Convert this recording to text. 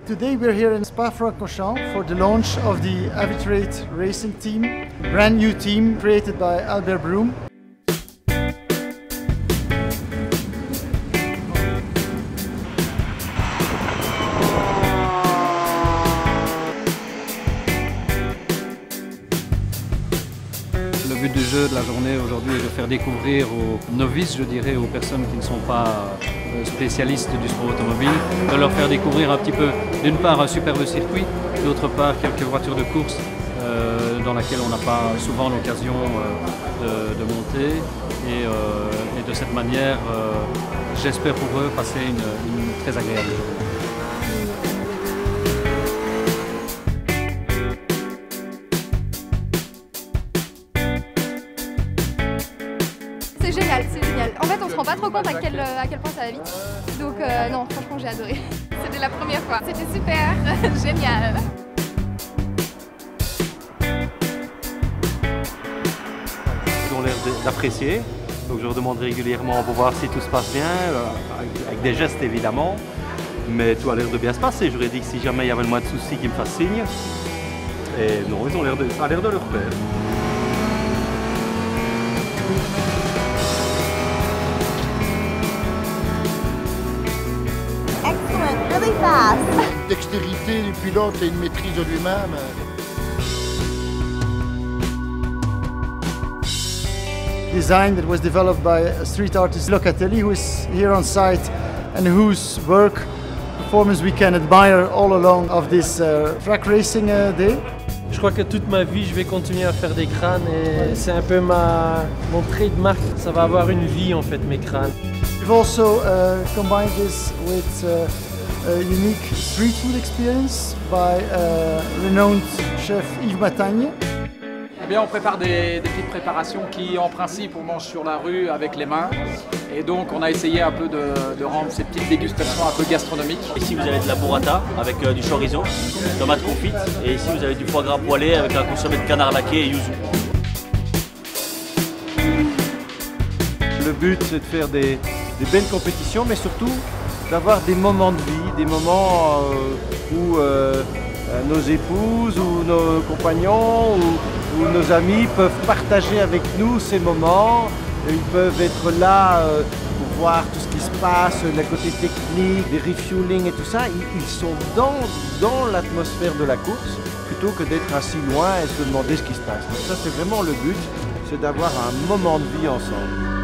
Today we're here in Spa-Francorchamps for the launch of the Avitrate racing team, brand new team created by Albert Broom. Le but du jeu de la journée aujourd'hui est de faire découvrir aux novices, je dirais, aux personnes qui ne sont pas spécialistes du sport automobile, de leur faire découvrir un petit peu, d'une part, un superbe circuit, d'autre part, quelques voitures de course dans lesquelles on n'a pas souvent l'occasion de monter. Et de cette manière, j'espère pour eux passer une très agréable journée. C'est génial, c'est génial. En fait, on se rend pas trop compte à quel point ça va vite. Donc non, franchement, j'ai adoré. C'était la première fois. C'était super, génial. Ils ont l'air d'apprécier. Donc je leur demande régulièrement pour voir si tout se passe bien, avec des gestes évidemment. Mais tout a l'air de bien se passer. J'aurais dit que si jamais il y avait le moins de soucis, qu'ils me fassent signe. Et non, ça a l'air de leur plaire. Really fast. Une dextérité du pilote et une maîtrise de lui-même. Design that was developed by street artist Locatelli, who is here on site and whose work, performance we can admire all along of this track racing day. Je crois que toute ma vie, je vais continuer à faire des crânes et c'est un peu mon trademark. Ça va avoir une vie en fait, mes crânes. We've also combined this with a unique street food experience by renowned chef Yves Matagne. Eh bien, on prépare des petites préparations qui, en principe, on mange sur la rue avec les mains. Et donc, on a essayé un peu de rendre ces petites dégustations un peu gastronomiques. Ici, vous avez de la burrata avec du chorizo, tomate confite. Et ici, vous avez du foie gras poêlé avec un consommé de canard laqué et yuzu. Le but, c'est de faire des belles compétitions, mais surtout d'avoir des moments de vie, des moments où nos épouses ou nos compagnons ou nos amis peuvent partager avec nous ces moments. Ils peuvent être là pour voir tout ce qui se passe, le côté technique, des refueling et tout ça. Ils sont dans l'atmosphère de la course plutôt que d'être assis loin et se demander ce qui se passe. Donc ça, c'est vraiment le but, c'est d'avoir un moment de vie ensemble.